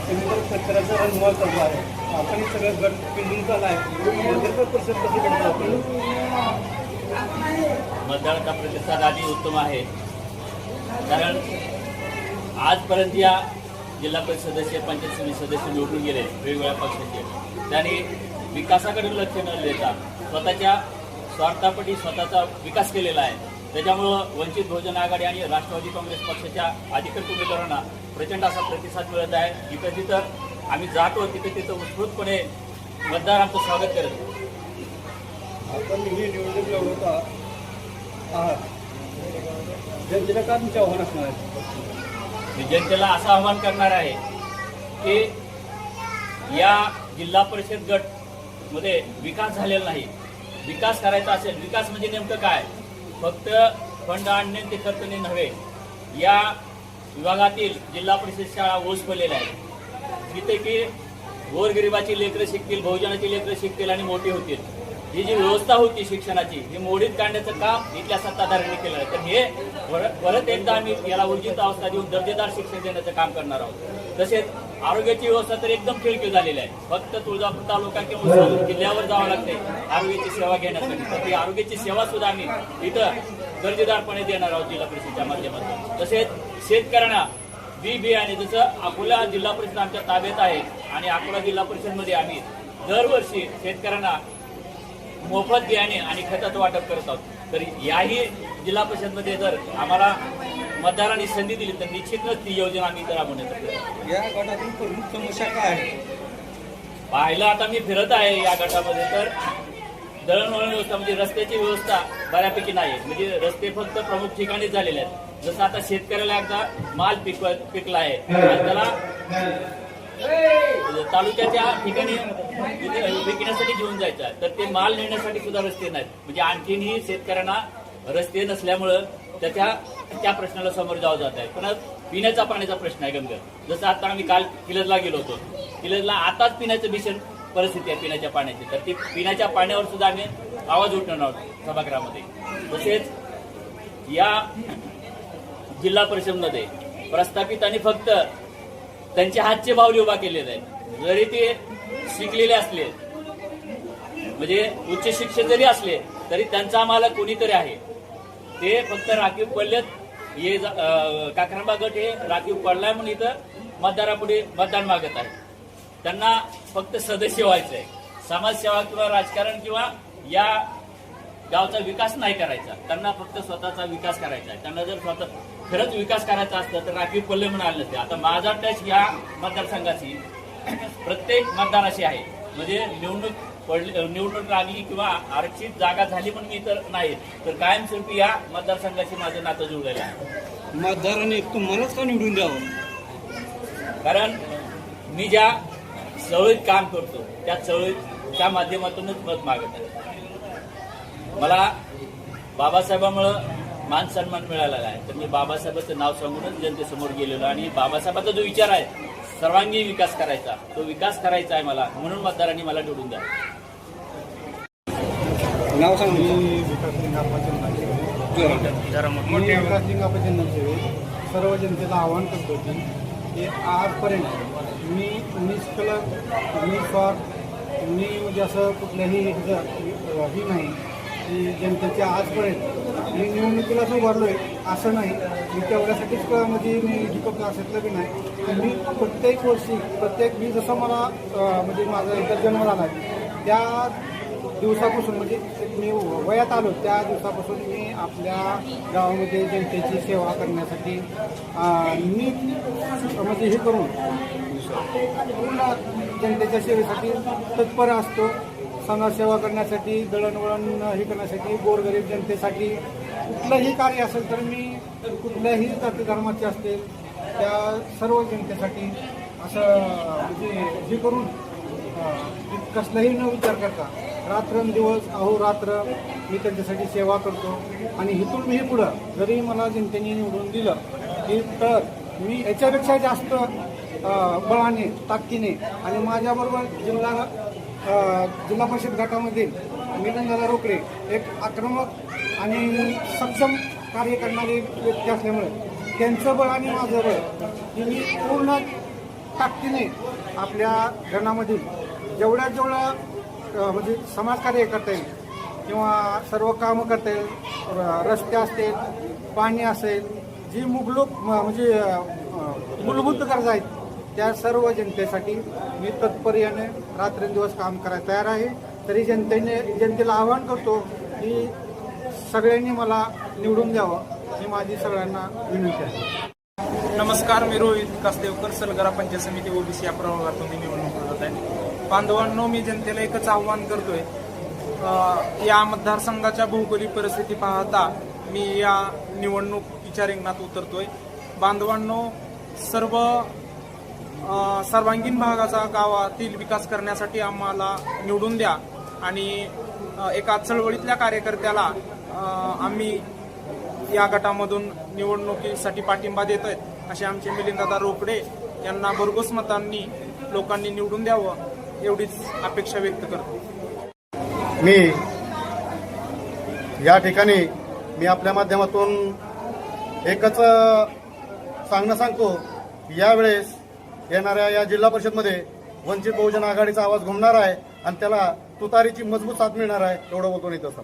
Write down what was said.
त्यानंतर प्रचाराचा रणधुमाळ चालू आहे. आपण हे सगळं गट पिंडून चालू आहे. नगरकर परिषद कसं करतो? मतदारांचा प्रतिसाद आधी उत्तम आहे. कारण आजपर्यंत या जिल्हा परिषद सदस्य, पंचायत समिती सदस्य निवडून गेले वेगवेगळ्या पक्षाचे. त्यांनी विकासाकडे लक्ष न देता स्वतःच्या स्वार्थापटी स्वतःचा विकास केलेला आहे. त्याच्यामुळं वंचित बहुजन आघाडी आणि राष्ट्रवादी काँग्रेस पक्षाच्या अधिकृत उमेदवारांना प्रचंड असा प्रतिसाद मिळत आहे. जिथं जिथं आम्ही जातो तिथं उत्स्फूर्तपणे मतदार आमचं स्वागत करत. आपण ही निवडणूक लढवता आहात, जनतेला का तुमचे आव्हान असणार आहे? मी जनतेला असं आवाहन करणार आहे की या जिल्हा परिषद गट मध्ये विकास झालेला नाही. विकास करायचा असेल, विकास म्हणजे नेमकं काय? फक्त फंड आणणे ते करणे नव्हे. या विभागातील जिल्हा परिषद शाळा ओस पडलेल्या आहेत, जिथे की गोरगरिबाची लेकरं शिकतील, बहुजनाची लेकरं शिकतील आणि मोठी होतील. ही जी व्यवस्था होती शिक्षणाची, ही मोडीत काढण्याचं काम इथल्या सत्ताधाऱ्यांनी केलं आहे. तर हे परत एकदा आम्ही याला ऊर्जित अवस्था देऊन दर्जेदार शिक्षण देण्याचं काम करणार आहोत. तसेच आरोग्याची व्यवस्था तर एकदम खिळखिळ झालेली आहे. फक्त तुळजापूर तालुका किंवा जिल्ह्यावर जावं लागते आरोग्याची सेवा घेण्यासाठी. तर ती आरोग्याची सेवा सुद्धा आम्ही इथं दर्जेदारपणे देणार आहोत जिल्हा परिषदेच्या माध्यमातून. तसेच शेतकऱ्यांना बी बियाणे, जसं अकोला जिल्हा परिषद आमच्या ताब्यात आहे आणि अकोला जिल्हा परिषदमध्ये आम्ही दरवर्षी शेतकऱ्यांना मोफत बियाणे आणि खताचं वाटप करत आहोत. तर याही जिल्हा परिषदमध्ये जर आम्हाला मतदारांनी संधी दिली तर निश्चितच ती योजना आम्ही इथं राबवण्यात. या गटातून प्रमुख समस्या काय आहे? पाहिलं आता मी फिरत आहे या गटामध्ये, तर दळणवळण व्यवस्था म्हणजे रस्त्याची व्यवस्था बऱ्यापैकी नाही. म्हणजे रस्ते फक्त प्रमुख ठिकाणीच झालेले आहेत. जसं आता शेतकऱ्याला एकदा माल पिकला आहे आणि त्याला तालुक्याच्या ठिकाणी विकण्यासाठी घेऊन जायचा, तर ते माल नेण्यासाठी सुद्धा रस्ते नाहीत. म्हणजे आणखीनही शेतकऱ्यांना रस्ते नसल्यामुळं त्या प्रश्नाला समोर जावं जात आहे. पण पिण्याचा पाण्याचा प्रश्न आहे गंभीर. जसं आता आम्ही काल किलजला गेलो होतो, किलजला आताच पिण्याचं भीषण परिस्थिती आहे पिण्याच्या पाण्याची. तर ती पिण्याच्या पाण्यावर सुद्धा आम्ही आवाज उठवणार आहोत सभागृहामध्ये. तसेच या जिल्हा परिषदमध्ये प्रस्थापितांनी फक्त त्यांचे हातचे बाहुले उभा केलेले आहेत. जरी ते शिकलेले असले, म्हणजे उच्च शिक्षण जरी असले, तरी त्यांचा मालक कोणीतरी आहे. ते फक्त राखीव पडलेत. हे काकरांबा गट हे राखीव पडलाय म्हणून इथं मतदारापुढे मतदान मागत आहे. त्यांना फक्त सदस्य व्हायचं आहे. समाजसेवा किंवा राजकारण किंवा या गावचा विकास नाही करायचा. त्यांना फक्त स्वतःचा विकास करायचा आहे. त्यांना जर स्वतः खरंच विकास करायचा असतं तर राखीव पडले म्हणून आले नसते. आता माझा टच या मतदारसंघाची प्रत्येक मतदाराशी आहे. म्हणजे निवडणूक लागली किंवा आरक्षित जागा झाली पण मी तर नाही, तर कायमस्वरूपी या मतदारसंघाशी माझं नातं जुळलेलं आहे. मतदारांनी तुम्हालाच का निवडून द्यावं? कारण मी ज्या चळवळीत काम करतो त्या चळवळीच्या माध्यमातूनच मत मागत आहे. मला बाबासाहेबांमुळं मान सन्मान मिळालेला आहे. तर मी बाबासाहेबांचं नाव सांगूनच जनतेसमोर गेलेलो आणि बाबासाहेबांचा जो विचार आहे सर्वांगीण विकास करायचा, तो विकास करायचा आहे मला, म्हणून मतदारांनी मला निवडून द्या. नाव सांग. विकास लिंगापचे नसेल सर्व जनतेला आवाहन करतो की आजपर्यंत मी निष्कलंक, निस्वार्थ, मी म्हणजे असं कुठल्याही ही नाही की जनतेच्या आजपर्यंत मी निवडणुकीलाच उभारलोय असं नाही. मी तेवढ्यासाठीच म्हणजे मी जिकवतो असतलं बी नाही. मी प्रत्येक वर्षी मी जसं मला म्हणजे माझा एकदा जन्म झाला त्या दिवसापासून, म्हणजे मी वयात आलो त्या दिवसापासून मी आपल्या गावामध्ये जनतेची सेवा करण्यासाठी मी म्हणजे हे करून पूर्ण जनतेच्या सेवेसाठी तत्पर असतो. समाजसेवा करण्यासाठी, दळणवळण हे करण्यासाठी, गोरगरीब जनतेसाठी कुठलंही कार्य असेल तर मी कुठल्याही जाती धर्माचे असतील त्या सर्व जनतेसाठी असं म्हणजे हे करून कसलाही न विचार करता रात्रंदिवस अहोरात्र मी त्यांच्यासाठी सेवा करतो. आणि इथून मी पुढं जरी मला जनतेने निवडून दिलं की तर मी याच्यापेक्षा जास्त बळाने, ताकदीने आणि माझ्याबरोबर जिल्हा परिषद गटामध्ये निरंजन रोकडे एक आक्रमक आणि सक्षम कार्य करणारे व्यक्ती असल्यामुळे त्यांचं बळ आणि माझं बळ ही मी पूर्ण ताकदीने आपल्या गणामधील जेवढ्या म्हणजे समाजकार्य करता येईल किंवा सर्व कामं करता येईल, रस्ते असतील, पाणी असेल, जी म्हणजे मूलभूत गरजा आहेत त्या सर्व जनतेसाठी मी तत्परतेने रात्रंदिवस काम करायला तयार आहे. तरी जनतेला आवाहन करतो की सगळ्यांनी मला निवडून द्यावं ही माझी सगळ्यांना विनंती आहे. नमस्कार, मी रोहित कासदेवकर, सलगरा पंचायत समिती ओबीसी या प्रभागातून मी निवडणूक लढत आहे. बांधवांनो, मी जनतेला एकच आव्हान करतोय, या मतदारसंघाच्या भौगोलिक परिस्थिती पाहता मी या निवडणुकीच्या रिंगणात उतरतोय. बांधवांनो, सर्वांगीण भागाचा गावातील विकास करण्यासाठी आम्हाला निवडून द्या आणि एका चळवळीतल्या कार्यकर्त्याला आम्ही या गटामधून निवडणुकीसाठी पाठिंबा देत आहेत असे आमचे मिलिंददादा रोकडे यांना भरघोस मतांनी लोकांनी निवडून द्यावं एवढीच अपेक्षा व्यक्त करतो. मी या ठिकाणी आपल्या माध्यमातून एकच सांगतो, यावेळेस येणाऱ्या या जिल्हा परिषदमध्ये वंचित बहुजन आघाडीचा आवाज घुमणार आहे आणि त्याला तुतारीची मजबूत साथ मिळणार आहे, एवढं बोलतो नाही तसं.